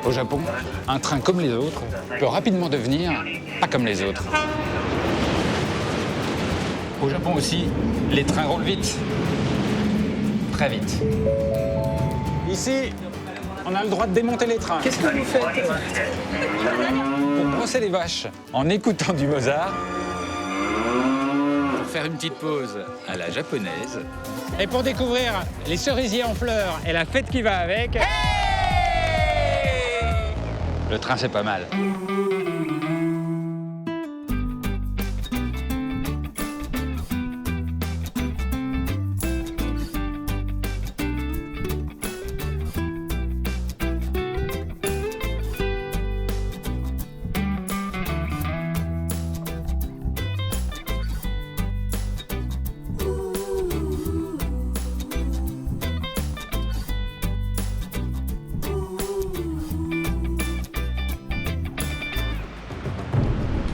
Au Japon, un train comme les autres peut rapidement devenir pas comme les autres. Au Japon aussi, les trains roulent vite. Très vite. Ici, on a le droit de démonter les trains. Qu'est-ce que vous faites? Pour brosser les vaches en écoutant du Mozart. Pour faire une petite pause à la japonaise. Et pour découvrir les cerisiers en fleurs et la fête qui va avec. Hey! Le train, c'est pas mal.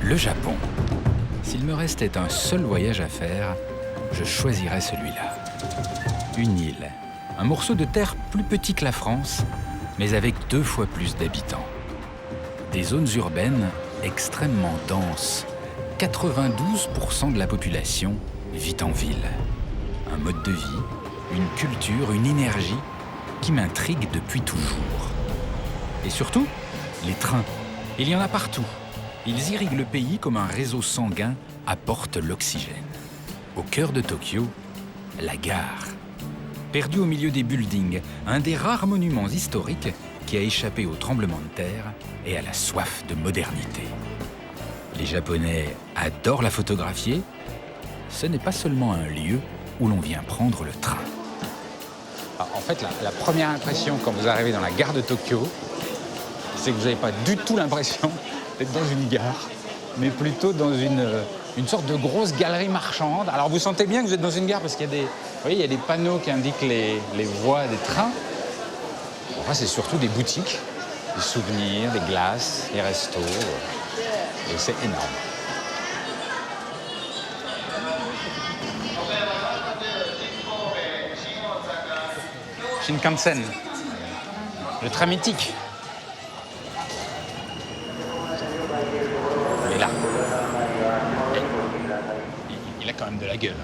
Le Japon. S'il me restait un seul voyage à faire, je choisirais celui-là. Une île, un morceau de terre plus petit que la France, mais avec 2 fois plus d'habitants. Des zones urbaines extrêmement denses. 92% de la population vit en ville. Un mode de vie, une culture, une énergie qui m'intrigue depuis toujours. Et surtout, les trains. Il y en a partout. Ils irriguent le pays comme un réseau sanguin apporte l'oxygène. Au cœur de Tokyo, la gare. Perdue au milieu des buildings, un des rares monuments historiques qui a échappé au tremblement de terre et à la soif de modernité. Les Japonais adorent la photographier. Ce n'est pas seulement un lieu où l'on vient prendre le train. En fait, la première impression quand vous arrivez dans la gare de Tokyo, c'est que vous n'avez pas du tout l'impression d'être dans une gare, mais plutôt dans une sorte de grosse galerie marchande. Alors vous sentez bien que vous êtes dans une gare parce qu'il y a des, vous voyez, il y a des panneaux qui indiquent les voies des trains. Enfin, c'est surtout des boutiques, des souvenirs, des glaces, des restos, et c'est énorme. Shinkansen, le train mythique. Et là, il a quand même de la gueule.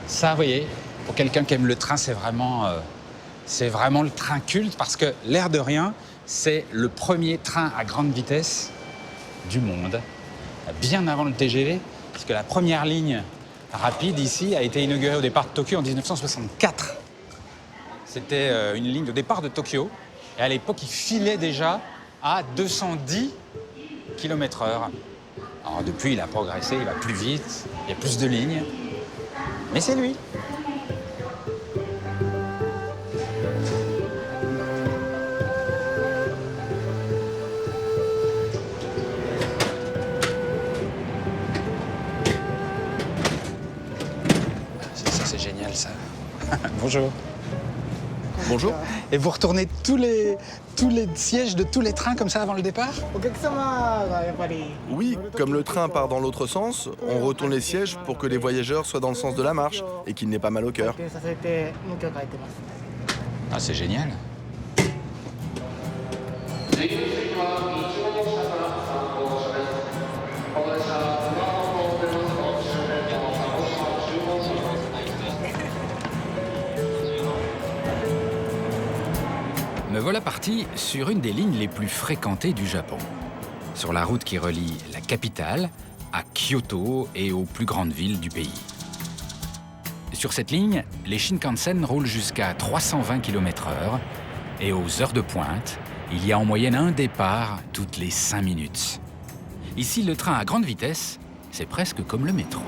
Ça, vous voyez, pour quelqu'un qui aime le train, c'est vraiment le train culte parce que, l'air de rien, c'est le premier train à grande vitesse du monde, bien avant le TGV, parce que la première ligne rapide ici a été inaugurée au départ de Tokyo en 1964. C'était une ligne de départ de Tokyo, et à l'époque, il filait déjà à 210 km/h. Alors depuis, il a progressé, il va plus vite, il y a plus de lignes, mais c'est lui. Ça, c'est génial, ça. Bonjour. Bonjour. Et vous retournez tous les sièges de tous les trains comme ça avant le départ? Oui, comme le train part dans l'autre sens, on retourne les sièges pour que les voyageurs soient dans le sens de la marche et qu'ils n'aient pas mal au cœur. Ah, c'est génial. Me voilà parti sur une des lignes les plus fréquentées du Japon. Sur la route qui relie la capitale à Kyoto et aux plus grandes villes du pays. Sur cette ligne, les Shinkansen roulent jusqu'à 320 km/h et aux heures de pointe, il y a en moyenne un départ toutes les 5 minutes. Ici, le train à grande vitesse, c'est presque comme le métro.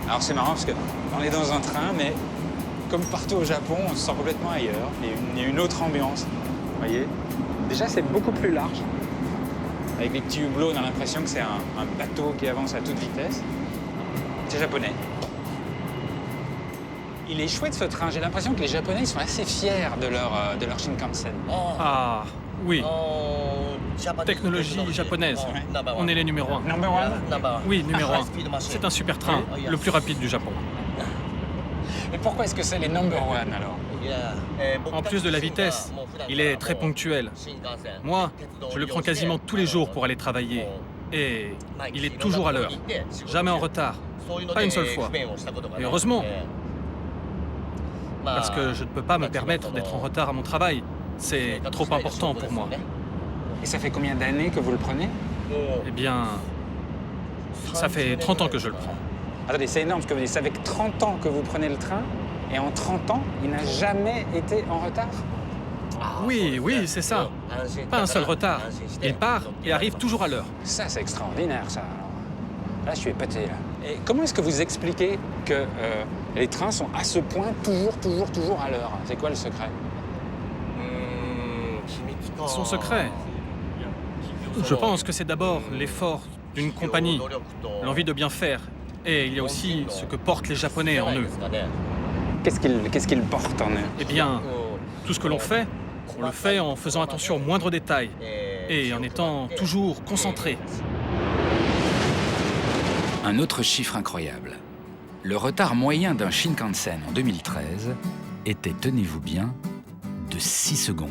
Alors c'est marrant parce qu'on est dans un train, mais comme partout au Japon, on se sent complètement ailleurs. Il y a une autre ambiance. Vous voyez, déjà c'est beaucoup plus large. Avec les petits hublots, on a l'impression que c'est un bateau qui avance à toute vitesse. C'est japonais. Il est chouette ce train. J'ai l'impression que les Japonais ils sont assez fiers de leur Shinkansen. Ah, oui. Technologie japonaise. On est les numéro 1. Number one? Oui, numéro 1. C'est un super train, le plus rapide du Japon. Et pourquoi est-ce que c'est les number one alors? En plus de la vitesse, il est très ponctuel. Moi, je le prends quasiment tous les jours pour aller travailler. Et il est toujours à l'heure. Jamais en retard. Pas une seule fois. Et heureusement. Parce que je ne peux pas me permettre d'être en retard à mon travail. C'est trop important pour moi. Et ça fait combien d'années que vous le prenez? Eh bien, ça fait 30 ans que je le prends. Attendez, c'est énorme ce que vous dites. Ça fait 30 ans que vous prenez le train et en 30 ans, il n'a jamais été en retard? Oui, oui, c'est ça. Pas un seul retard. Il part et arrive toujours à l'heure. Ça, c'est extraordinaire, ça. Alors, là, je suis épaté, là. Et comment est-ce que vous expliquez que les trains sont à ce point toujours à l'heure? C'est quoi le secret? Son secret, je pense que c'est d'abord l'effort d'une compagnie, l'envie de bien faire. Et il y a aussi ce que portent les Japonais en eux. Qu'est-ce qu'ils portent en eux? Eh bien, tout ce que l'on fait, on le fait en faisant attention aux moindres détails et en étant toujours concentré. Un autre chiffre incroyable. Le retard moyen d'un Shinkansen en 2013 était, tenez-vous bien, de 6 secondes.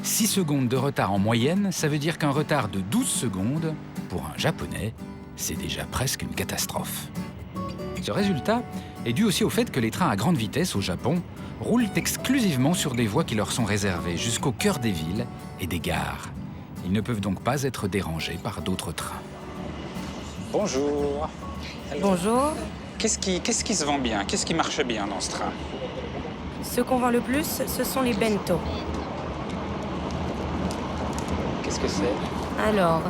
6 secondes de retard en moyenne, ça veut dire qu'un retard de 12 secondes, pour un Japonais, c'est déjà presque une catastrophe. Ce résultat est dû aussi au fait que les trains à grande vitesse au Japon roulent exclusivement sur des voies qui leur sont réservées jusqu'au cœur des villes et des gares. Ils ne peuvent donc pas être dérangés par d'autres trains. Bonjour. Bonjour. Qu'est-ce qui se vend bien? Qu'est-ce qui marche bien dans ce train? Ce qu'on vend le plus, ce sont les bento. Qu'est-ce que c'est? Alors,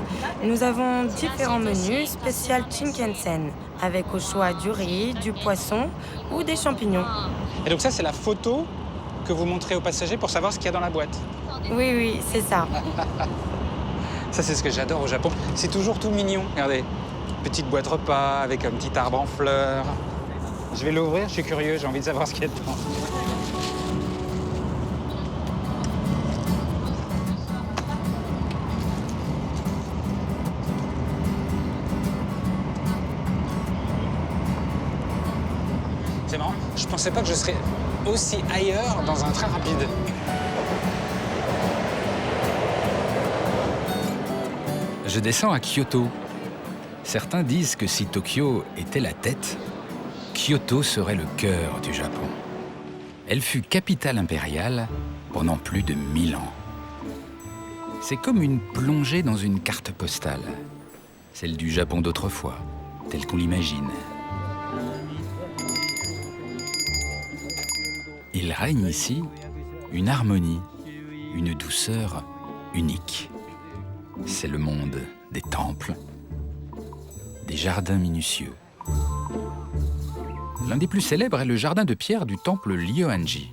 nous avons différents menus spécial Shinkansen, avec au choix du riz, du poisson ou des champignons. Et donc ça, c'est la photo que vous montrez aux passagers pour savoir ce qu'il y a dans la boîte? Oui, oui, c'est ça. Ça, c'est ce que j'adore au Japon. C'est toujours tout mignon. Regardez, petite boîte repas avec un petit arbre en fleurs. Je vais l'ouvrir, je suis curieux, j'ai envie de savoir ce qu'il y a dedans. C'est marrant, je pensais pas que je serais aussi ailleurs dans un train rapide. Je descends à Kyoto. Certains disent que si Tokyo était la tête, Kyoto serait le cœur du Japon. Elle fut capitale impériale pendant plus de 1000 ans. C'est comme une plongée dans une carte postale, celle du Japon d'autrefois, telle qu'on l'imagine. Il règne ici une harmonie, une douceur unique. C'est le monde des temples, des jardins minutieux. L'un des plus célèbres est le jardin de pierre du temple Ryoanji.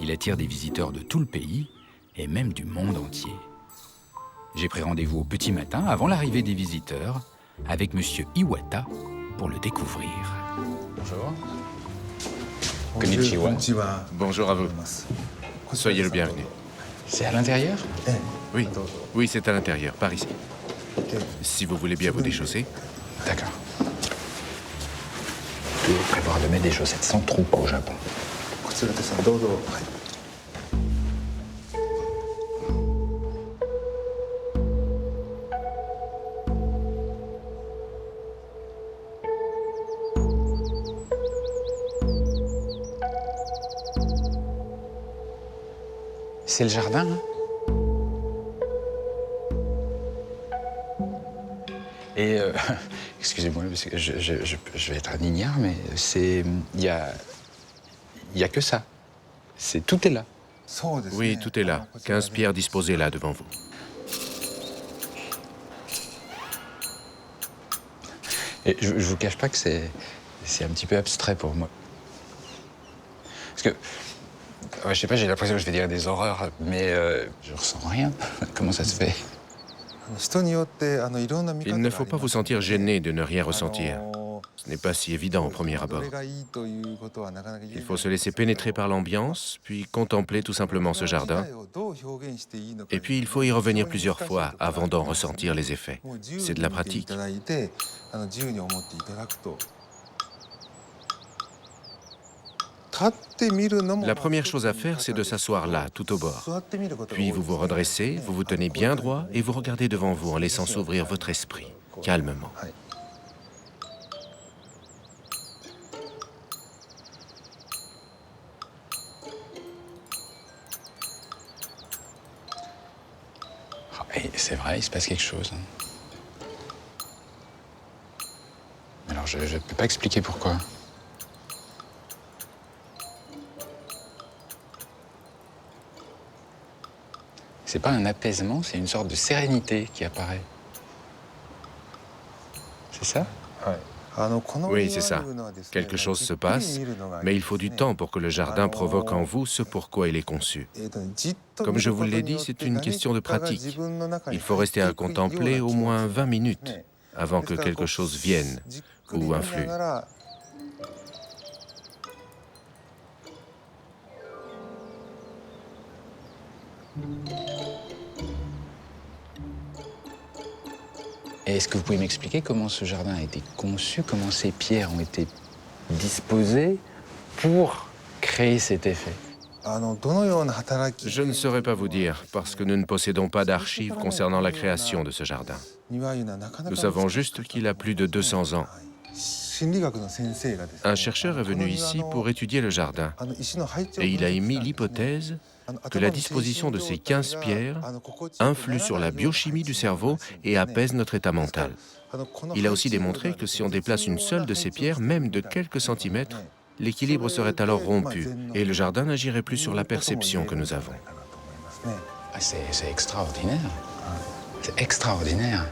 Il attire des visiteurs de tout le pays et même du monde entier. J'ai pris rendez-vous au petit matin, avant l'arrivée des visiteurs, avec monsieur Iwata pour le découvrir. Bonjour. Konnichiwa. Bonjour à vous. Soyez le bienvenu. C'est à l'intérieur? Oui, c'est à l'intérieur, par ici. Si vous voulez bien vous déchausser. D'accord. Il faut prévoir de mettre des chaussettes sans trou au Japon. C'est le jardin, hein? Et excusez-moi, parce que je vais être un ignare, mais c'est il y a que ça. Tout est là. Oui, tout est là. 15 pierres disposées là devant vous. Et je vous cache pas que c'est un petit peu abstrait pour moi. Parce que je sais pas, j'ai l'impression que je vais dire des horreurs, mais je ressens rien. Comment ça se fait? Il ne faut pas vous sentir gêné de ne rien ressentir. Ce n'est pas si évident au premier abord. Il faut se laisser pénétrer par l'ambiance, puis contempler tout simplement ce jardin. Et puis il faut y revenir plusieurs fois avant d'en ressentir les effets. C'est de la pratique. La première chose à faire, c'est de s'asseoir là, tout au bord. Puis vous vous redressez, vous vous tenez bien droit et vous regardez devant vous en laissant s'ouvrir votre esprit, calmement. Et c'est vrai, il se passe quelque chose. Alors je ne peux pas expliquer pourquoi. C'est pas un apaisement, c'est une sorte de sérénité qui apparaît. C'est ça? Oui, c'est ça. Quelque chose se passe, mais il faut du temps pour que le jardin provoque en vous ce pourquoi il est conçu. Comme je vous l'ai dit, c'est une question de pratique. Il faut rester à contempler au moins 20 minutes avant que quelque chose vienne ou influe. Et est-ce que vous pouvez m'expliquer comment ce jardin a été conçu, comment ces pierres ont été disposées pour créer cet effet? Je ne saurais pas vous dire, parce que nous ne possédons pas d'archives concernant la création de ce jardin. Nous savons juste qu'il a plus de 200 ans. Un chercheur est venu ici pour étudier le jardin, et il a émis l'hypothèse que la disposition de ces 15 pierres influe sur la biochimie du cerveau et apaise notre état mental. Il a aussi démontré que si on déplace une seule de ces pierres, même de quelques centimètres, l'équilibre serait alors rompu et le jardin n'agirait plus sur la perception que nous avons. Ah, c'est extraordinaire. C'est extraordinaire.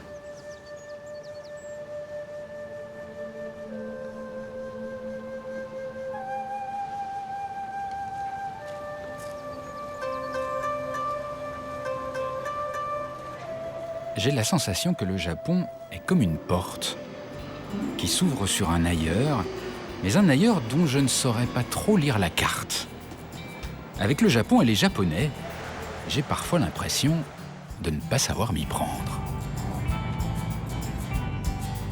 J'ai la sensation que le Japon est comme une porte qui s'ouvre sur un ailleurs, mais un ailleurs dont je ne saurais pas trop lire la carte. Avec le Japon et les Japonais, j'ai parfois l'impression de ne pas savoir m'y prendre.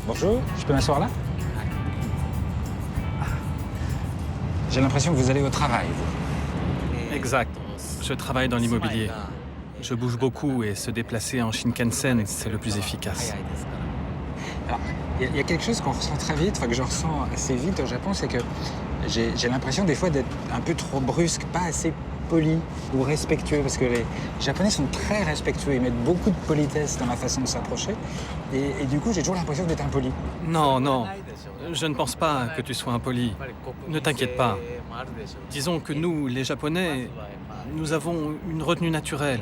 Bonjour, je peux m'asseoir là? J'ai l'impression que vous allez au travail, vous. Exact. Je travaille dans l'immobilier. Je bouge beaucoup et se déplacer en Shinkansen, c'est le plus efficace. Alors, il y a quelque chose qu'on ressent très vite, enfin que je ressens assez vite au Japon, c'est que j'ai l'impression des fois d'être un peu trop brusque, pas assez poli ou respectueux, parce que les Japonais sont très respectueux, ils mettent beaucoup de politesse dans la façon de s'approcher, et du coup j'ai toujours l'impression d'être impoli. Non, non, je ne pense pas que tu sois impoli. Ne t'inquiète pas. Disons que nous, les Japonais, nous avons une retenue naturelle.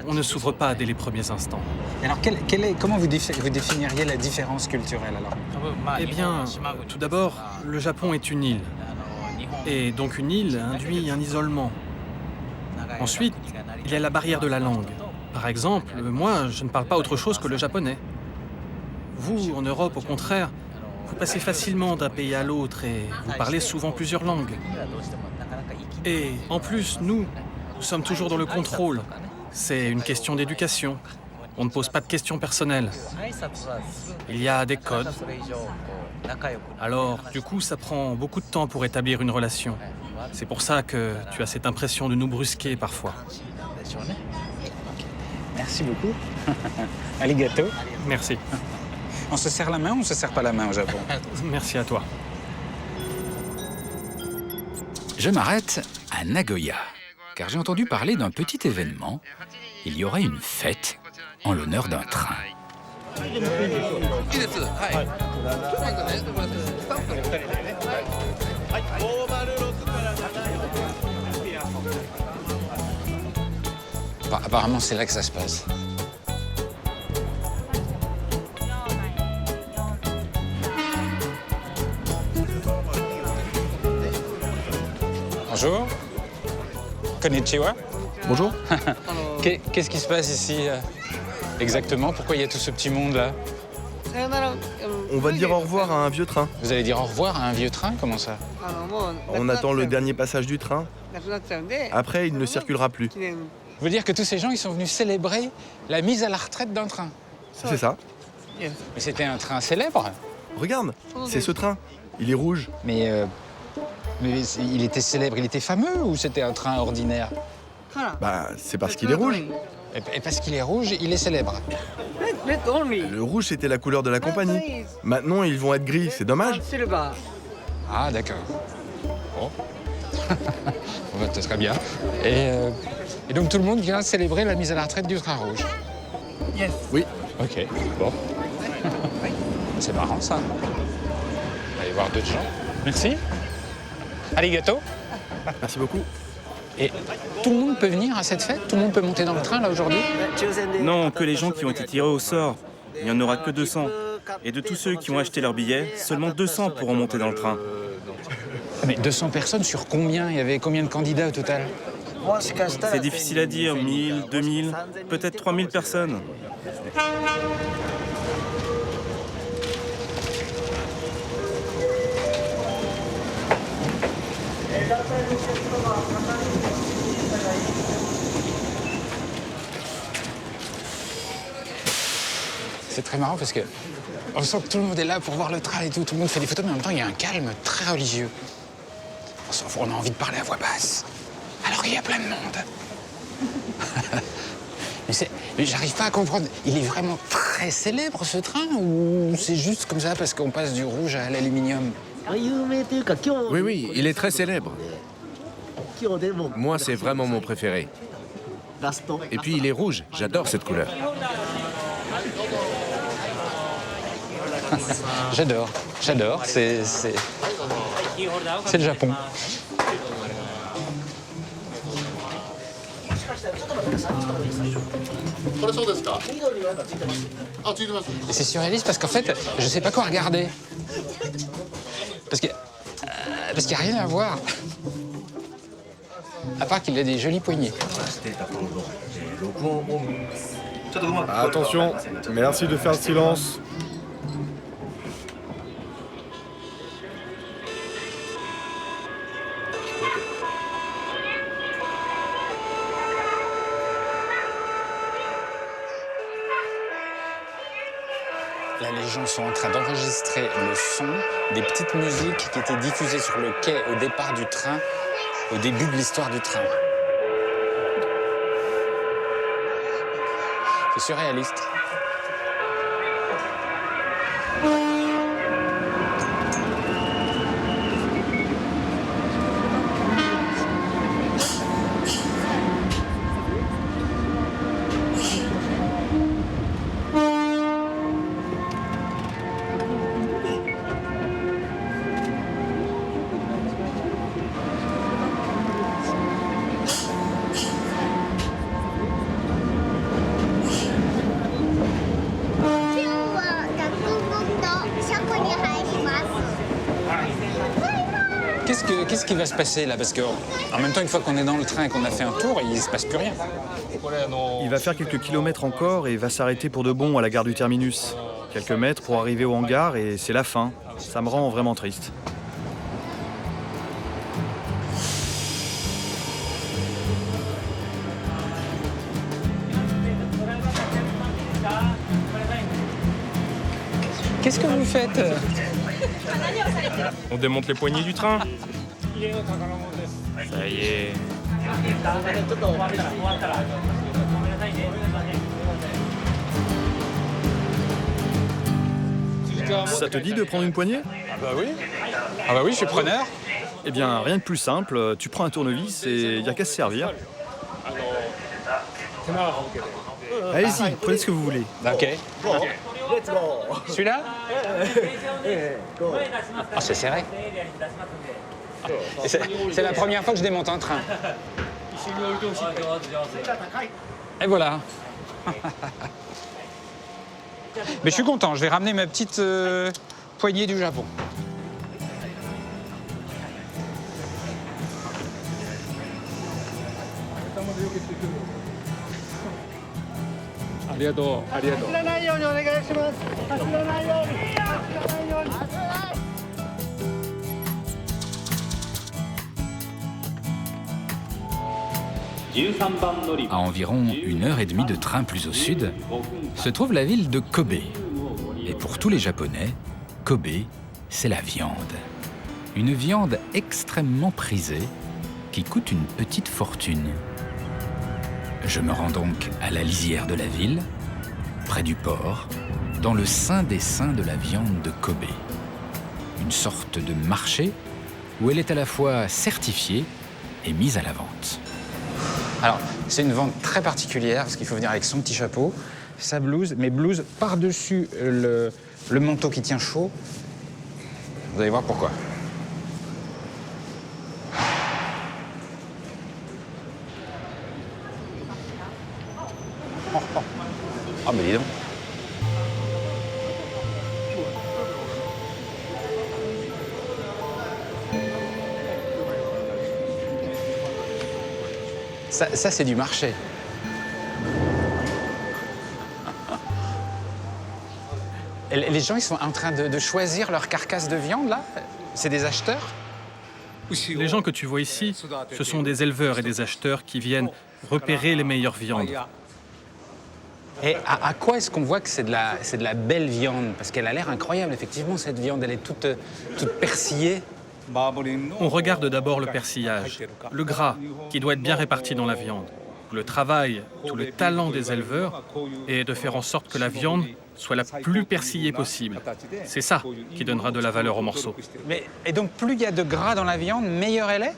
On ne s'ouvre pas dès les premiers instants. Alors comment vous définiriez la différence culturelle alors? Eh bien, tout d'abord, le Japon est une île. Et donc une île induit un isolement. Ensuite, il y a la barrière de la langue. Par exemple, moi, je ne parle pas autre chose que le japonais. Vous, en Europe, au contraire, vous passez facilement d'un pays à l'autre et vous parlez souvent plusieurs langues. Et en plus, nous sommes toujours dans le contrôle. C'est une question d'éducation. On ne pose pas de questions personnelles. Il y a des codes. Alors, du coup, ça prend beaucoup de temps pour établir une relation. C'est pour ça que tu as cette impression de nous brusquer parfois. Merci beaucoup. Arigato. Merci. On se serre la main ou on se serre pas la main au Japon? Merci à toi. Je m'arrête à Nagoya, car j'ai entendu parler d'un petit événement. Il y aurait une fête en l'honneur d'un train. Apparemment, c'est là que ça se passe. Bonjour. Konnichiwa. Bonjour. Qu'est-ce qui se passe ici exactement? Pourquoi il y a tout ce petit monde là? On va dire au revoir à un vieux train. Vous allez dire au revoir à un vieux train? Comment ça? On attend le dernier passage du train. Après, il ne circulera plus. Vous voulez dire que tous ces gens, ils sont venus célébrer la mise à la retraite d'un train? C'est ça. Mais c'était un train célèbre? Regarde, c'est ce train. Il est rouge. Mais Mais il était célèbre, il était fameux ou c'était un train ordinaire? Bah, c'est parce qu'il est rouge. Et parce qu'il est rouge, il est célèbre. Le rouge, c'était la couleur de la compagnie. Maintenant, ils vont être gris, c'est dommage. Ah, d'accord. Bon. Bon, ça serait bien. Et donc tout le monde vient célébrer la mise à la retraite du train rouge? Oui. Ok, bon. C'est marrant, ça. On va aller voir d'autres gens. Merci. Arigato. Merci beaucoup. Et tout le monde peut venir à cette fête? Tout le monde peut monter dans le train, là, aujourd'hui? Non, que les gens qui ont été tirés au sort. Il n'y en aura que 200. Et de tous ceux qui ont acheté leur billet, seulement 200 pourront monter dans le train. Mais 200 personnes sur combien? Il y avait combien de candidats au total? C'est difficile à dire, 1000, 2000, peut-être 3000 personnes. C'est très marrant parce que on sent que tout le monde est là pour voir le train et tout. Tout le monde fait des photos, mais en même temps, il y a un calme très religieux. On a envie de parler à voix basse, alors qu'il y a plein de monde. Mais j'arrive pas à comprendre. Il est vraiment très célèbre, ce train, ou c'est juste comme ça parce qu'on passe du rouge à l'aluminium? Oui, oui, il est très célèbre. Moi, c'est vraiment mon préféré. Et puis, il est rouge. J'adore cette couleur. J'adore. C'est le Japon. Et c'est surréaliste parce qu'en fait, je sais pas quoi regarder. Parce qu'il n'y a rien à voir. À part qu'il a des jolies poignées. Attention, merci de faire le silence. Là, les gens sont en train d'enregistrer le son des petites musiques qui étaient diffusées sur le quai au départ du train, au début de l'histoire du train. C'est surréaliste. Qu'est-ce qui va se passer là? Parce qu'en même temps, une fois qu'on est dans le train et qu'on a fait un tour, il ne se passe plus rien. Il va faire quelques kilomètres encore et va s'arrêter pour de bon à la gare du terminus. Quelques mètres pour arriver au hangar et c'est la fin. Ça me rend vraiment triste. Qu'est-ce que vous faites? On démonte les poignées du train. Ça y est. Ça te dit de prendre une poignée? Ah bah oui, je suis preneur. Eh bien, rien de plus simple. Tu prends un tournevis et il n'y a qu'à se servir. Allez-y, prenez ce que vous voulez. Ok. Celui-là? Ah, c'est serré. C'est la première fois que je démonte un train. Et voilà. Mais je suis content, je vais ramener ma petite poignée du Japon. Arigato. À environ 1h30 de train plus au sud, se trouve la ville de Kobe. Et pour tous les Japonais, Kobe, c'est la viande. Une viande extrêmement prisée qui coûte une petite fortune. Je me rends donc à la lisière de la ville, près du port, dans le sein des saints de la viande de Kobe. Une sorte de marché où elle est à la fois certifiée et mise à la vente. Alors, c'est une vente très particulière parce qu'il faut venir avec son petit chapeau, sa blouse, mais blouse par-dessus le manteau qui tient chaud. Vous allez voir pourquoi. Ah, mais dis donc. Ça c'est du marché. Les gens, ils sont en train de choisir leur carcasse de viande, là? C'est des acheteurs? Les gens que tu vois ici, ce sont des éleveurs et des acheteurs qui viennent repérer les meilleures viandes. Et à quoi est-ce qu'on voit que c'est de la belle viande? Parce qu'elle a l'air incroyable, effectivement, cette viande. Elle est toute persillée. On regarde d'abord le persillage, le gras qui doit être bien réparti dans la viande. Le travail, tout le talent des éleveurs est de faire en sorte que la viande soit la plus persillée possible. C'est ça qui donnera de la valeur au morceau. Et donc, plus il y a de gras dans la viande, meilleure elle est?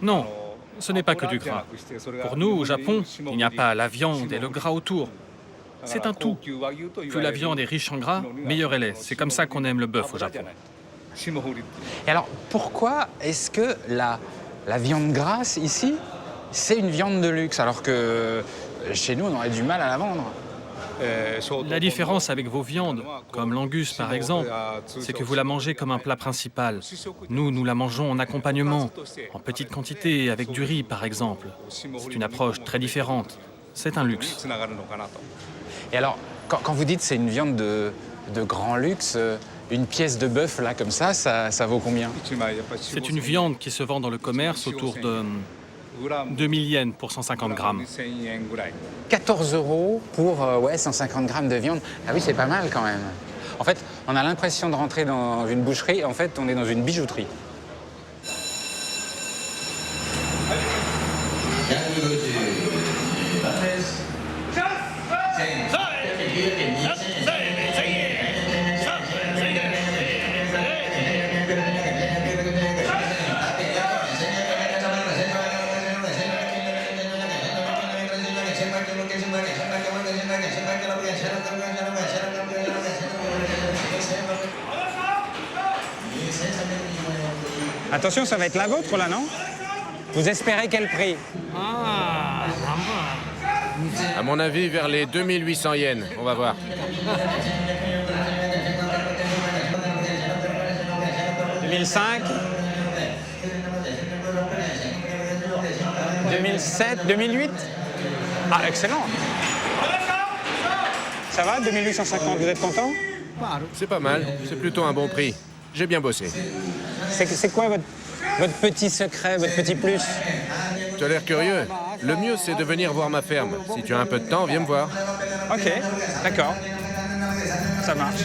Non, ce n'est pas que du gras. Pour nous, au Japon, il n'y a pas la viande et le gras autour. C'est un tout. Plus la viande est riche en gras, meilleure elle est. C'est comme ça qu'on aime le bœuf au Japon. Et alors, pourquoi est-ce que la viande grasse, ici, c'est une viande de luxe, alors que chez nous, on aurait du mal à la vendre? La différence avec vos viandes, comme l'angus par exemple, c'est que vous la mangez comme un plat principal. Nous la mangeons en accompagnement, en petite quantité, avec du riz par exemple. C'est une approche très différente. C'est un luxe. Et alors, quand vous dites c'est une viande de grand luxe, une pièce de bœuf, là, comme ça vaut combien? C'est une viande qui se vend dans le commerce autour de 2000 yens pour 150 grammes. 14 € pour 150 grammes de viande. Ah oui, c'est pas mal quand même. En fait, on a l'impression de rentrer dans une boucherie. En fait, on est dans une bijouterie. Attention, ça va être la vôtre, là, non? Vous espérez quel prix? À mon avis, vers les 2800 yens. On va voir. 2005, 2007, 2008? Ah, excellent. Ça va, 2850, vous êtes content? C'est pas mal. C'est plutôt un bon prix. J'ai bien bossé. C'est quoi votre petit secret, votre petit plus? Tu as l'air curieux. Le mieux, c'est de venir voir ma ferme. Si tu as un peu de temps, viens me voir. Ok, d'accord. Ça marche.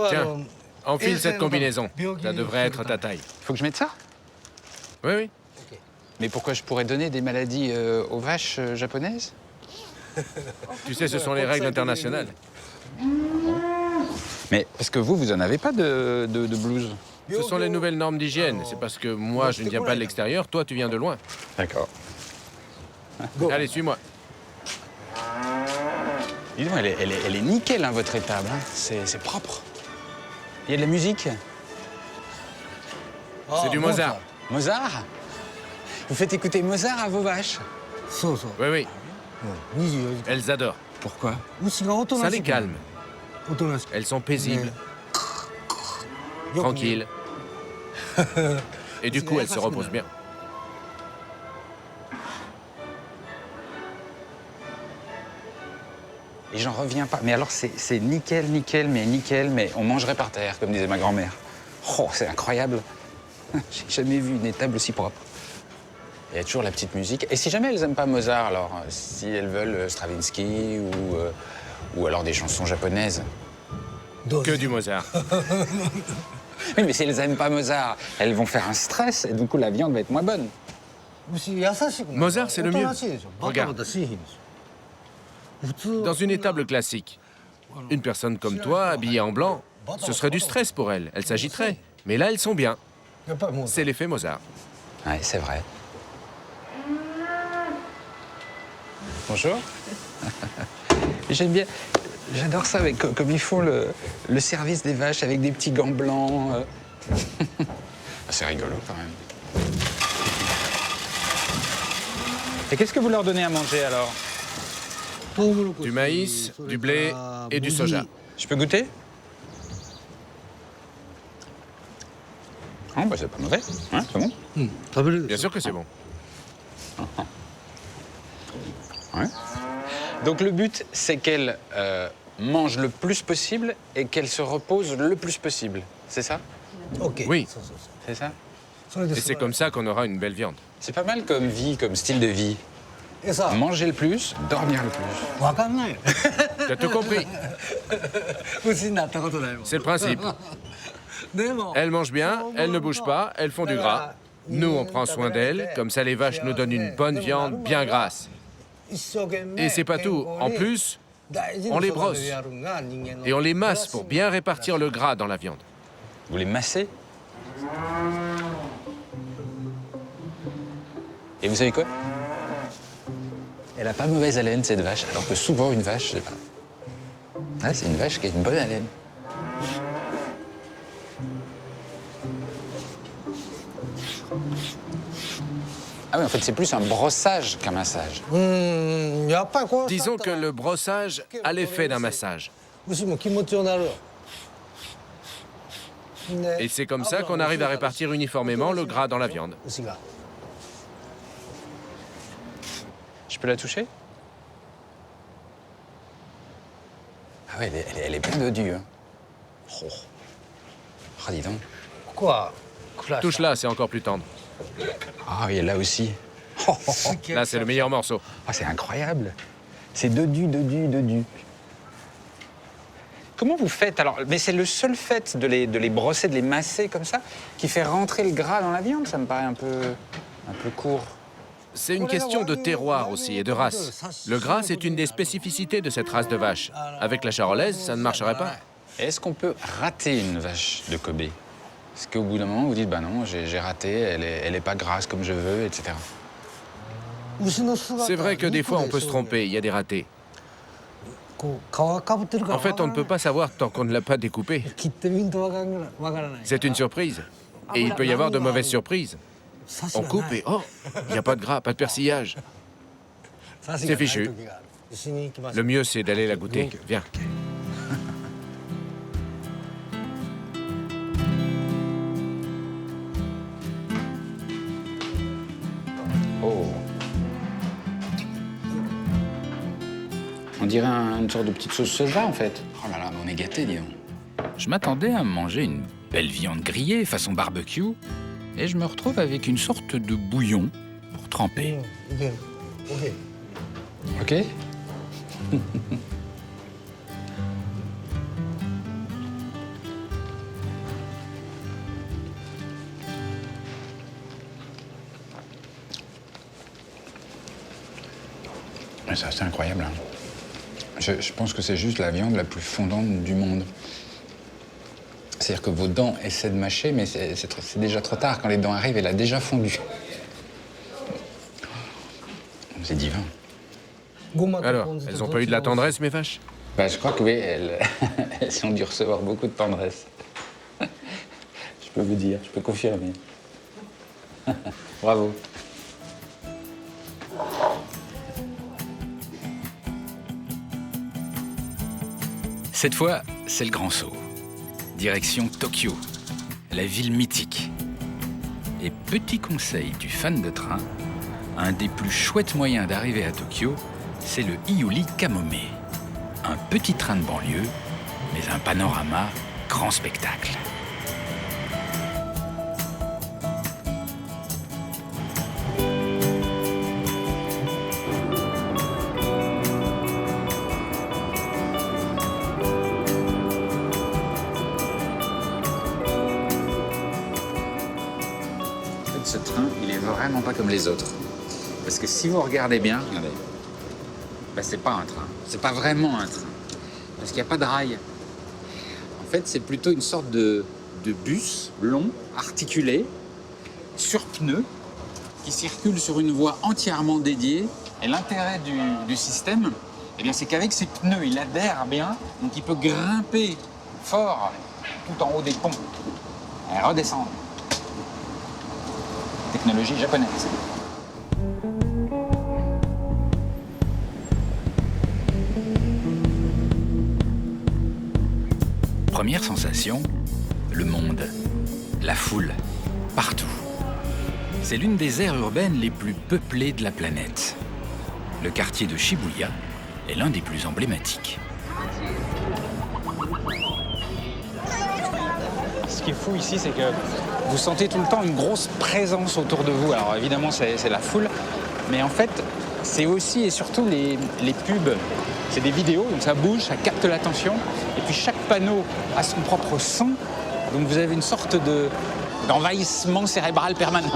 Tiens, enfile cette combinaison. Ça devrait être ta taille. Faut que je mette ça? Oui, oui. Mais pourquoi je pourrais donner des maladies aux vaches japonaises? Tu sais, ce sont les règles internationales. Mais parce que vous en avez pas de blouse? Ce sont les nouvelles normes d'hygiène. C'est parce que moi, je ne viens pas de l'extérieur, toi, tu viens de loin. D'accord. Allez, suis-moi. Dis donc, elle est nickel, hein, votre étable. Hein. C'est propre. Il y a de la musique? C'est du Mozart. Mozart? Vous faites écouter Mozart à vos vaches? Oui, oui. Elles adorent. Pourquoi? Ça les calme. Elles sont paisibles, tranquilles. Et du coup, elles se reposent bien. Et j'en reviens pas. Mais alors, c'est nickel, mais on mangerait par terre, comme disait ma grand-mère. Oh, c'est incroyable. J'ai jamais vu une étable aussi propre. Il y a toujours la petite musique. Et si jamais elles n'aiment pas Mozart, alors, si elles veulent Stravinsky ou alors des chansons japonaises. Que du Mozart. Oui, mais si elles n'aiment pas Mozart, elles vont faire un stress et du coup, la viande va être moins bonne. Mozart, c'est le mieux. Regarde. Dans une étable classique, une personne comme toi, habillée en blanc, ce serait du stress pour elle. Elle s'agiterait. Mais là, elles sont bien. C'est l'effet Mozart. Ouais, c'est vrai. Bonjour. J'aime bien. J'adore ça, comme ils font le service des vaches avec des petits gants blancs. C'est rigolo quand même. Et qu'est-ce que vous leur donnez à manger alors? Du maïs, du blé et du soja. Je peux goûter? Oh, bah c'est pas mauvais. Hein, c'est bon? Bien sûr que c'est bon. Ouais. Donc le but, c'est qu'elle mange le plus possible et qu'elle se repose le plus possible. C'est ça? Oui, C'est ça? et c'est comme ça qu'on aura une belle viande. C'est pas mal comme vie, comme style de vie. Manger le plus, dormir le plus. Tu as tout compris. C'est le principe. Elles mangent bien, elles ne bougent pas, elles font du gras. Nous, on prend soin d'elles, comme ça les vaches nous donnent une bonne viande bien grasse. Et c'est pas tout. En plus, on les brosse. Et on les masse pour bien répartir le gras dans la viande. Vous les massez? Et vous savez quoi? Elle a pas mauvaise haleine, cette vache, alors que souvent une vache, c'est pas. Ah, c'est une vache qui a une bonne haleine. Ah oui, en fait, c'est plus un brossage qu'un massage. Disons que le brossage a l'effet d'un massage. Et c'est comme ça qu'on arrive à répartir uniformément le gras dans la viande. Je peux la toucher? Ah ouais, elle est bien dodue. Hein. Oh. Ah, dis donc. Touche-la, c'est encore plus tendre. Ah oui, là aussi. Là, c'est le meilleur morceau. Ah, c'est incroyable. C'est dodu. Comment vous faites alors? Mais c'est le seul fait de les brosser, de les masser comme ça, qui fait rentrer le gras dans la viande. Ça me paraît un peu court. C'est une question de terroir aussi et de race. Le gras, c'est une des spécificités de cette race de vache. Avec la charolaise, ça ne marcherait pas. Est-ce qu'on peut rater une vache de Kobe? Est-ce qu'au bout d'un moment, vous dites, bah non, j'ai raté, elle est pas grasse comme je veux, etc. C'est vrai que des fois, on peut se tromper, il y a des ratés. En fait, on ne peut pas savoir tant qu'on ne l'a pas découpé. C'est une surprise. Et il peut y avoir de mauvaises surprises. On coupe et oh, il n'y a pas de gras, pas de persillage. C'est fichu. Le mieux, c'est d'aller la goûter. Viens. Oh. On dirait une sorte de petite sauce soja, en fait. Oh là là, mais on est gâtés, dis donc. Je m'attendais à manger une belle viande grillée façon barbecue, et je me retrouve avec une sorte de bouillon pour tremper. OK. Ça, c'est incroyable. Hein. Je pense que c'est juste la viande la plus fondante du monde. C'est-à-dire que vos dents essaient de mâcher, mais c'est déjà trop tard. Quand les dents arrivent, elle a déjà fondu. C'est divin. Alors, elles n'ont pas eu de la tendresse, mes vaches? Bah, je crois que oui, elles ont dû recevoir beaucoup de tendresse. Je peux vous dire, je peux confirmer. Bravo. Cette fois, c'est le grand saut. Direction Tokyo, la ville mythique. Et petit conseil du fan de train, un des plus chouettes moyens d'arriver à Tokyo, c'est le Iuli Kamome. un petit train de banlieue, mais un panorama grand spectacle. Ce train, il est vraiment pas comme les autres. Parce que si vous regardez bien, regardez, ben, c'est pas un train. C'est pas vraiment un train. Parce qu'il n'y a pas de rail. En fait, c'est plutôt une sorte de bus long, articulé, sur pneus, qui circule sur une voie entièrement dédiée. Et l'intérêt du système, eh bien, c'est qu'avec ses pneus, il adhère bien, donc il peut grimper fort tout en haut des ponts et redescendre. Technologie japonaise. Première sensation, le monde, la foule, partout. C'est l'une des aires urbaines les plus peuplées de la planète. Le quartier de Shibuya est l'un des plus emblématiques. Ce qui est fou ici, c'est que vous sentez tout le temps une grosse présence autour de vous. Alors évidemment, c'est la foule, mais en fait, c'est aussi et surtout les pubs. C'est des vidéos, donc ça bouge, ça capte l'attention. Et puis chaque panneau a son propre son, donc vous avez une sorte d'envahissement cérébral permanent.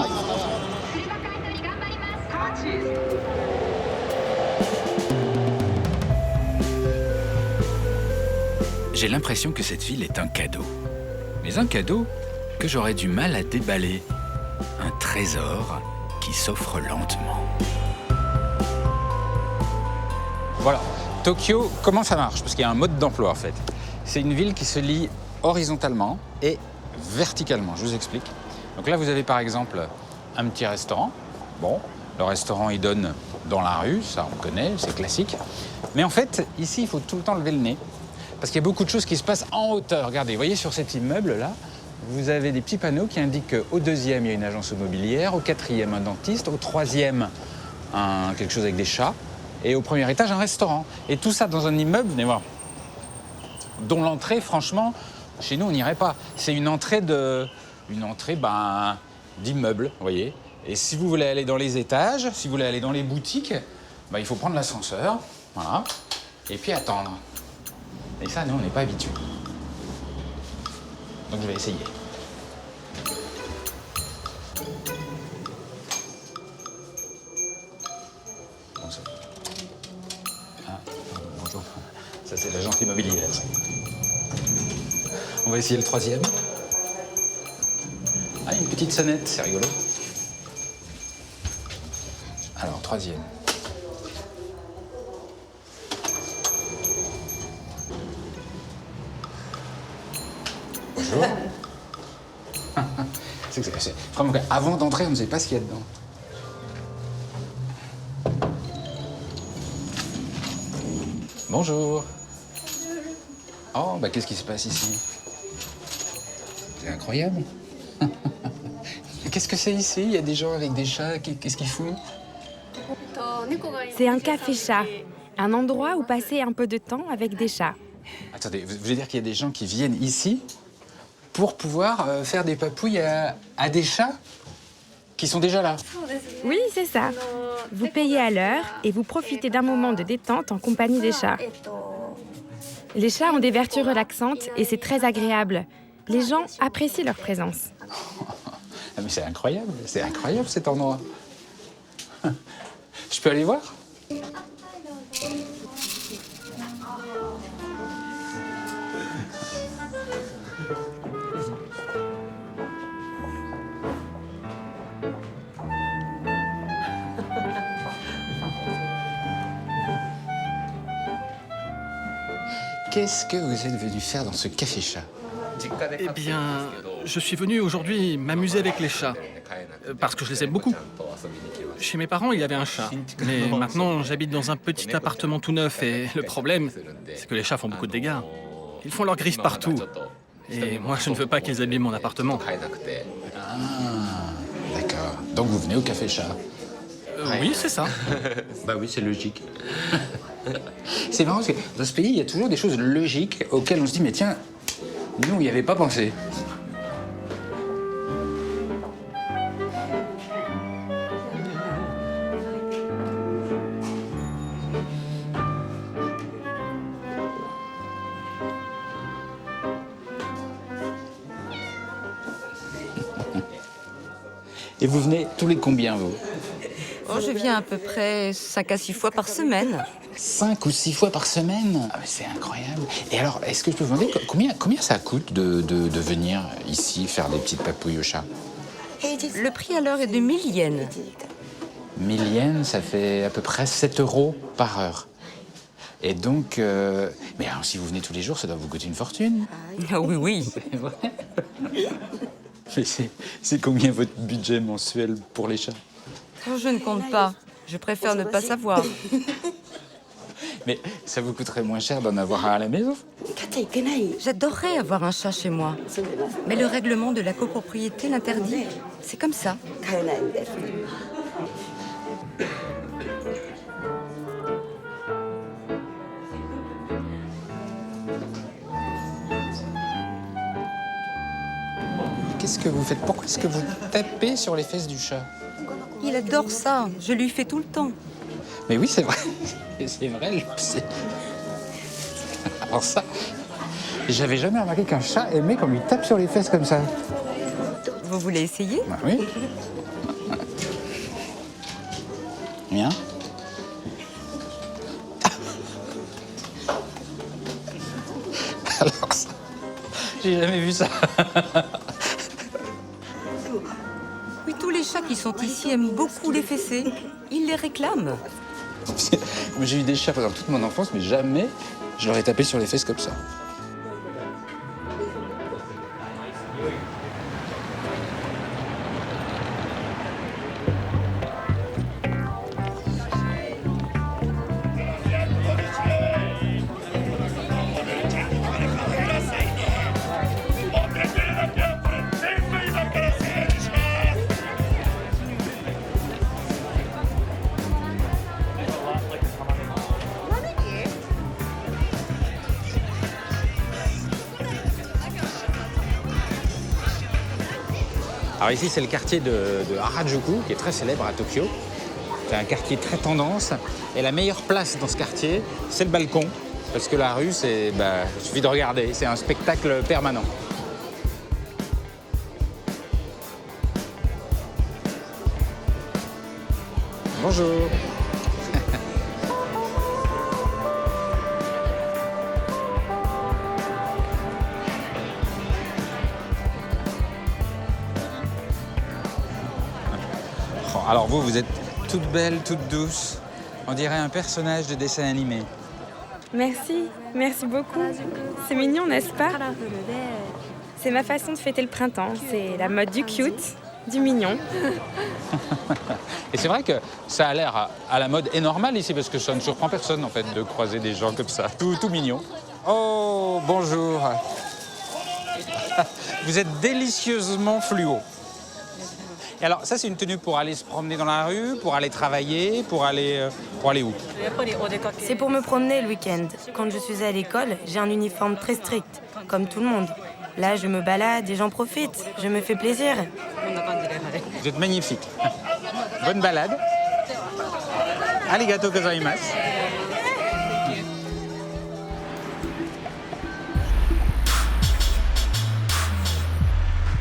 J'ai l'impression que cette ville est un cadeau. Mais un cadeau que j'aurais du mal à déballer. Un trésor qui s'offre lentement. Voilà. Tokyo, comment ça marche? Parce qu'il y a un mode d'emploi en fait. C'est une ville qui se lie horizontalement et verticalement. Je vous explique. Donc là, vous avez par exemple un petit restaurant. Bon, le restaurant, il donne dans la rue, ça on connaît, c'est classique. Mais en fait, ici, il faut tout le temps lever le nez. Parce qu'il y a beaucoup de choses qui se passent en hauteur. Regardez, vous voyez sur cet immeuble-là, vous avez des petits panneaux qui indiquent qu'au deuxième, il y a une agence immobilière, au quatrième, un dentiste, au troisième, quelque chose avec des chats, et au premier étage, un restaurant. Et tout ça dans un immeuble, venez voir, dont l'entrée, franchement, chez nous, on n'irait pas. C'est une entrée d'immeuble, vous voyez. Et si vous voulez aller dans les étages, si vous voulez aller dans les boutiques, il faut prendre l'ascenseur, voilà, et puis attendre. Et ça, nous, on n'est pas habitués. Donc je vais essayer. Bonjour. Ça, c'est l'agence immobilière. On va essayer le troisième. Ah, une petite sonnette, c'est rigolo. Alors, troisième. Bonjour. C'est vraiment avant d'entrer, on ne sait pas ce qu'il y a dedans. Bonjour. Oh, qu'est-ce qui se passe ici? C'est incroyable. Qu'est-ce que c'est ici? Il y a des gens avec des chats, qu'est-ce qu'ils font? C'est un café-chat, un endroit où passer un peu de temps avec des chats. Attendez, vous voulez dire qu'il y a des gens qui viennent ici pour pouvoir faire des papouilles à des chats qui sont déjà là? Oui, c'est ça. Vous payez à l'heure et vous profitez d'un moment de détente en compagnie des chats. Les chats ont des vertus relaxantes et c'est très agréable. Les gens apprécient leur présence. Ah mais c'est incroyable cet endroit. Je peux aller voir? Qu'est-ce que vous êtes venu faire dans ce café-chat? Eh bien, je suis venu aujourd'hui m'amuser avec les chats, parce que je les aime beaucoup. Chez mes parents, il y avait un chat, mais maintenant j'habite dans un petit appartement tout neuf et le problème, c'est que les chats font beaucoup de dégâts. Ils font leurs griffes partout. Et moi, je ne veux pas qu'ils abîment mon appartement. Ah, d'accord. Donc vous venez au café-chat? Oui, c'est ça. Bah oui, c'est logique. C'est marrant parce que dans ce pays, il y a toujours des choses logiques auxquelles on se dit, mais tiens, nous, on n'y avait pas pensé. Et vous venez tous les combien, vous? Oh, je viens à peu près 5 à 6 fois par semaine. 5 ou 6 fois par semaine? Ah, mais c'est incroyable. Et alors, est-ce que je peux vous demander combien ça coûte de venir ici faire des petites papouilles au chat? Le prix à l'heure est de 1000 yens. 1000 yens, ça fait à peu près 7 € par heure. Et donc, mais alors, si vous venez tous les jours, ça doit vous coûter une fortune. Ah oui, oui. C'est vrai. Mais c'est combien votre budget mensuel pour les chats? Oh, je ne compte pas. Je préfère ne pas savoir. Mais ça vous coûterait moins cher d'en avoir un à la maison? J'adorerais avoir un chat chez moi. Mais le règlement de la copropriété l'interdit. C'est comme ça. Qu'est-ce que vous faites? Pourquoi est-ce que vous tapez sur les fesses du chat? Il adore ça. Je lui fais tout le temps. Mais oui, c'est vrai. C'est vrai. Alors ça, j'avais jamais remarqué qu'un chat aimait qu'on lui tape sur les fesses comme ça. Vous voulez essayer? Bah oui. Bien. Alors ça, j'ai jamais vu ça. Oui, tous les chats qui sont ici aiment beaucoup les fessées. Ils les réclament. Moi, j'ai eu des chats pendant toute mon enfance, mais jamais je leur ai tapé sur les fesses comme ça. Alors ici, c'est le quartier de Harajuku, qui est très célèbre à Tokyo. C'est un quartier très tendance. Et la meilleure place dans ce quartier, c'est le balcon. Parce que la rue, il suffit de regarder. C'est un spectacle permanent. Bonjour. Alors vous êtes toute belle, toute douce. On dirait un personnage de dessin animé. Merci, merci beaucoup. C'est mignon, n'est-ce pas? C'est ma façon de fêter le printemps. C'est la mode du cute, du mignon. Et c'est vrai que ça a l'air à la mode et normal ici, parce que ça ne surprend personne en fait de croiser des gens comme ça, tout mignon. Oh, bonjour. Vous êtes délicieusement fluo. Et alors, ça, c'est une tenue pour aller se promener dans la rue, pour aller travailler, pour aller où? C'est pour me promener le week-end. Quand je suis à l'école, j'ai un uniforme très strict, comme tout le monde. Là, je me balade et j'en profite. Je me fais plaisir. Vous êtes magnifique. Bonne balade. Arigato gozaimasu.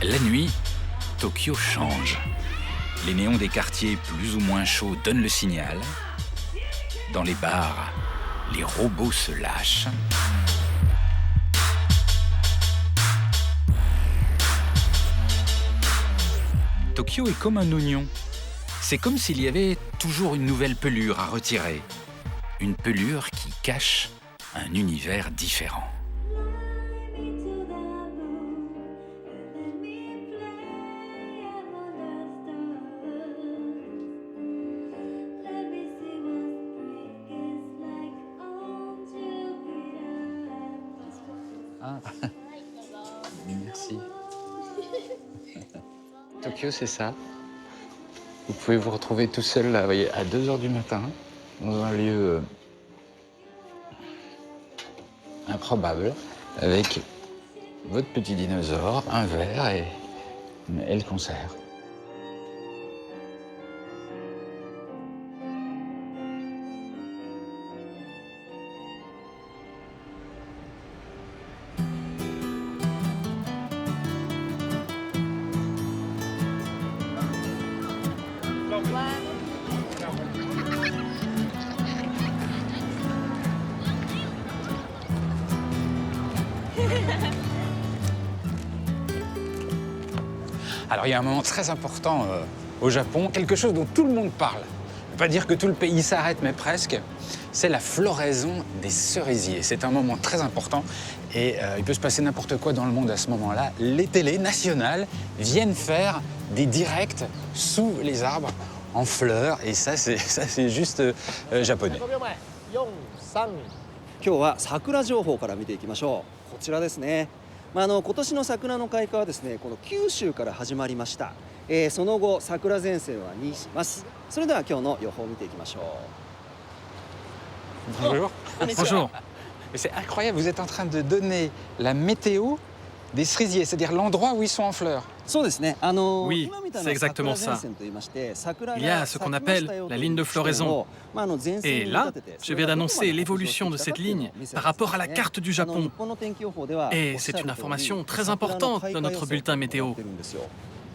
La nuit, Tokyo change. Les néons des quartiers plus ou moins chauds donnent le signal. Dans les bars, les robots se lâchent. Tokyo est comme un oignon. C'est comme s'il y avait toujours une nouvelle pelure à retirer. Une pelure qui cache un univers différent. Ah. Merci. Tokyo, c'est ça. Vous pouvez vous retrouver tout seul là, vous voyez, à 2 h du matin, dans un lieu improbable avec votre petit dinosaure, un verre et le concert. Alors il y a un moment très important au Japon, quelque chose dont tout le monde parle. Je ne veux pas dire que tout le pays s'arrête, mais presque. C'est la floraison des cerisiers. C'est un moment très important et il peut se passer n'importe quoi dans le monde à ce moment-là. Les télés nationales viennent faire des directs sous les arbres en fleurs et ça c'est juste japonais. 今日は桜情報から見ていきましょう。こちらですね。今年の桜の開花はですね、この九州から始まりました。その後桜前線は西します。それでは今日の予報を見ていきましょう。Bonjour. Bonjour. C'est incroyable, vous êtes en train de donner la météo des cerisiers, c'est-à-dire l'endroit où ils sont en fleurs. Oui, c'est exactement ça. Il y a ce qu'on appelle la ligne de floraison. Et là, je viens d'annoncer l'évolution de cette ligne par rapport à la carte du Japon. Et c'est une information très importante dans notre bulletin météo.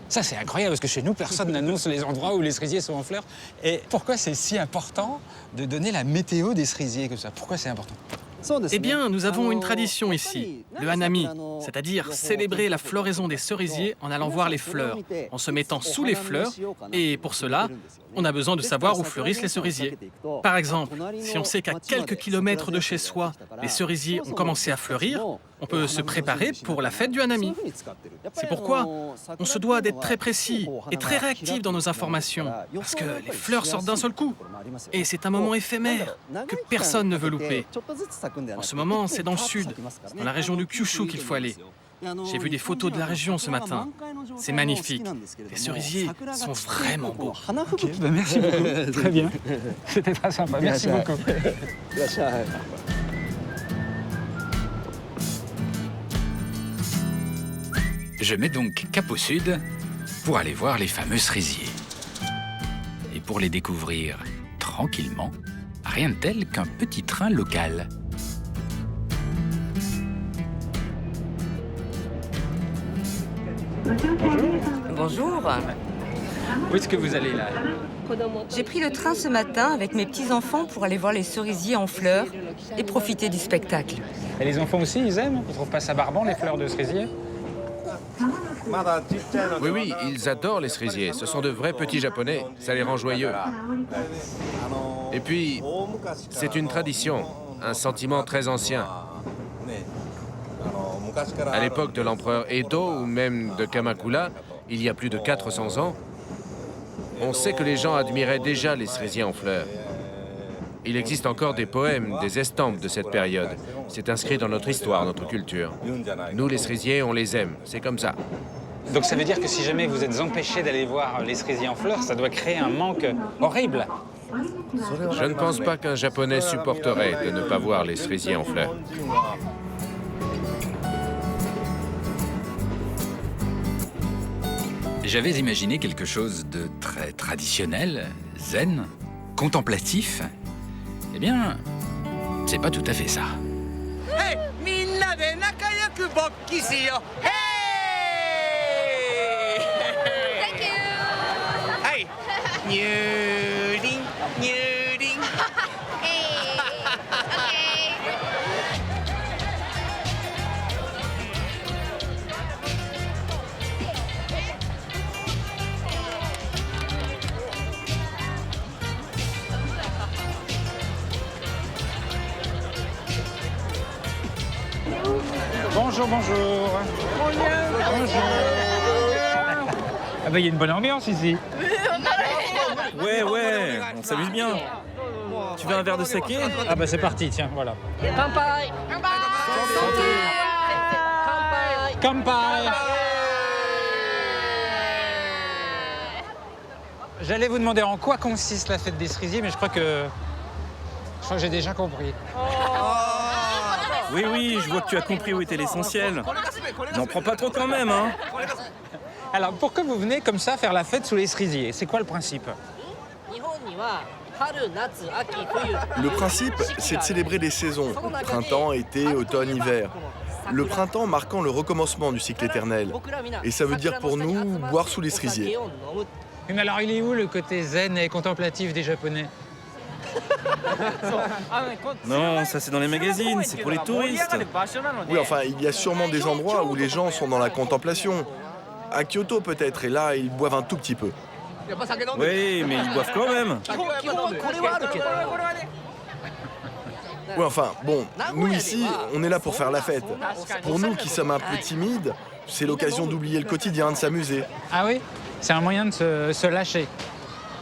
Ça, c'est incroyable, parce que chez nous, personne n'annonce les endroits où les cerisiers sont en fleurs. Et pourquoi c'est si important de donner la météo des cerisiers comme ça? Pourquoi c'est important? Eh bien, nous avons une tradition ici, le hanami, c'est-à-dire célébrer la floraison des cerisiers en allant voir les fleurs, en se mettant sous les fleurs, et pour cela, on a besoin de savoir où fleurissent les cerisiers. Par exemple, si on sait qu'à quelques kilomètres de chez soi, les cerisiers ont commencé à fleurir, on peut se préparer pour la fête du hanami. C'est pourquoi on se doit d'être très précis et très réactif dans nos informations, parce que les fleurs sortent d'un seul coup. Et c'est un moment éphémère que personne ne veut louper. En ce moment, c'est dans le sud, dans la région du Kyushu qu'il faut aller. J'ai vu des photos de la région ce matin. C'est magnifique. Les cerisiers sont vraiment beaux. Okay, ben merci beaucoup. Très bien. C'était très sympa. Merci beaucoup. Je mets donc cap au sud pour aller voir les fameux cerisiers. Et pour les découvrir tranquillement, rien de tel qu'un petit train local. Bonjour. Où est-ce que vous allez là? J'ai pris le train ce matin avec mes petits-enfants pour aller voir les cerisiers en fleurs et profiter du spectacle. Et les enfants aussi, ils aiment? Ils trouvent pas ça barbant, les fleurs de cerisier? Oui, oui, ils adorent les cerisiers. Ce sont de vrais petits Japonais. Ça les rend joyeux. Et puis, c'est une tradition, un sentiment très ancien. À l'époque de l'empereur Edo ou même de Kamakura, il y a plus de 400 ans, on sait que les gens admiraient déjà les cerisiers en fleurs. Il existe encore des poèmes, des estampes de cette période. C'est inscrit dans notre histoire, notre culture. Nous, les cerisiers, on les aime. C'est comme ça. Donc ça veut dire que si jamais vous êtes empêché d'aller voir les cerisiers en fleurs, ça doit créer un manque horrible. Je ne pense pas qu'un Japonais supporterait de ne pas voir les cerisiers en fleurs. J'avais imaginé quelque chose de très traditionnel, zen, contemplatif. Eh bien, c'est pas tout à fait ça. Hey, minna de nakayoku bokki shiyo. Hey! Thank you. Hey, nyurin, nyurin. Hey. Okay. Bonjour, bonjour. Bonjour. Ah bah il y a une bonne ambiance ici. Ouais, on s'amuse bien. Tu veux un verre de saké? Ah bah c'est parti, tiens, voilà. Kanpai. Kanpai. J'allais vous demander en quoi consiste la fête des cerisiers, mais je crois que j'ai déjà compris. Oui, je vois que tu as compris où était l'essentiel. N'en prends pas trop quand même, hein. Alors, pourquoi vous venez comme ça faire la fête sous les cerisiers? C'est quoi le principe? Le principe, c'est de célébrer les saisons, printemps, été, automne, hiver. Le printemps marquant le recommencement du cycle éternel. Et ça veut dire pour nous boire sous les cerisiers. Mais alors, il est où le côté zen et contemplatif des Japonais? Non, ça c'est dans les magazines, c'est pour les touristes. Oui, enfin, il y a sûrement des endroits où les gens sont dans la contemplation. À Kyoto peut-être, et là, ils boivent un tout petit peu. Oui, mais ils boivent quand même. Oui, enfin, bon, nous ici, on est là pour faire la fête. Pour nous qui sommes un peu timides, c'est l'occasion d'oublier le quotidien, de s'amuser. Ah oui? C'est un moyen de se lâcher,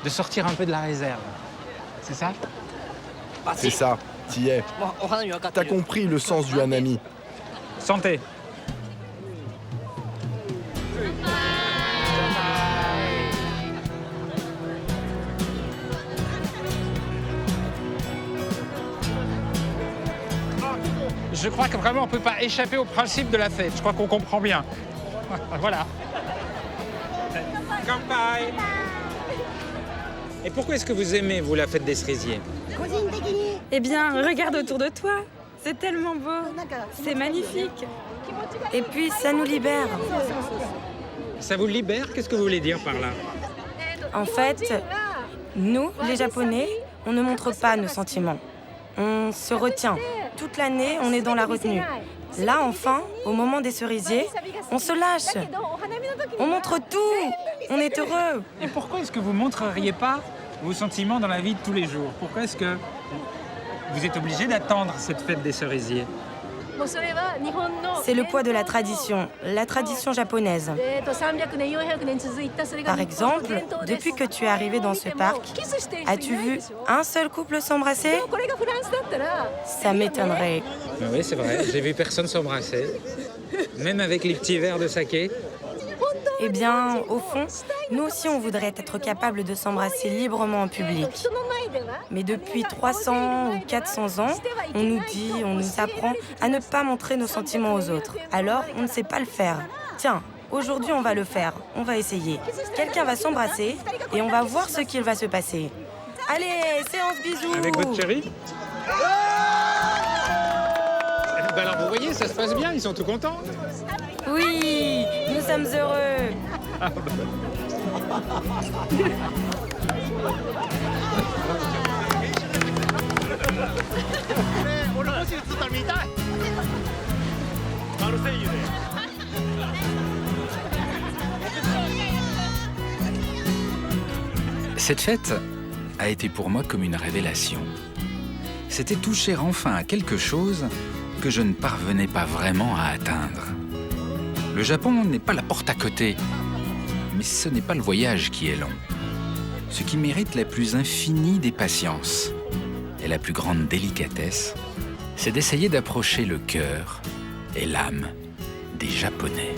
de sortir un peu de la réserve. C'est ça? C'est ça, t'y es. T'as compris le sens du hanami. Santé. Je crois que vraiment on ne peut pas échapper au principe de la fête. Je crois qu'on comprend bien. Voilà. Kanpai. Et pourquoi est-ce que vous aimez, vous, la fête des cerisiers? Eh bien, regarde autour de toi. C'est tellement beau. C'est magnifique. Et puis, ça nous libère. Ça vous libère? Qu'est-ce que vous voulez dire par là? En fait, nous, les Japonais, on ne montre pas nos sentiments. On se retient. Toute l'année, on est dans la retenue. Là, enfin, au moment des cerisiers, on se lâche. On montre tout. On est heureux. Et pourquoi est-ce que vous ne montreriez pas vos sentiments dans la vie de tous les jours? Pourquoi est-ce que vous êtes obligé d'attendre cette fête des cerisiers? C'est le poids de la tradition japonaise. Par exemple, depuis que tu es arrivé dans ce parc, as-tu vu un seul couple s'embrasser? Ça m'étonnerait. Oui, c'est vrai, j'ai vu personne s'embrasser, même avec les petits verres de saké. Eh bien, au fond, nous aussi on voudrait être capables de s'embrasser librement en public. Mais depuis 300 ou 400 ans, on nous apprend à ne pas montrer nos sentiments aux autres. Alors, on ne sait pas le faire. Tiens, aujourd'hui on va le faire, on va essayer. Quelqu'un va s'embrasser et on va voir ce qu'il va se passer. Allez, séance bisous! Avec votre chérie? Ben alors vous voyez, ça se passe bien, ils sont tout contents. Oui, nous sommes heureux. Cette fête a été pour moi comme une révélation. C'était toucher enfin à quelque chose que je ne parvenais pas vraiment à atteindre. Le Japon n'est pas la porte à côté, mais ce n'est pas le voyage qui est long. Ce qui mérite la plus infinie des patiences et la plus grande délicatesse, c'est d'essayer d'approcher le cœur et l'âme des Japonais.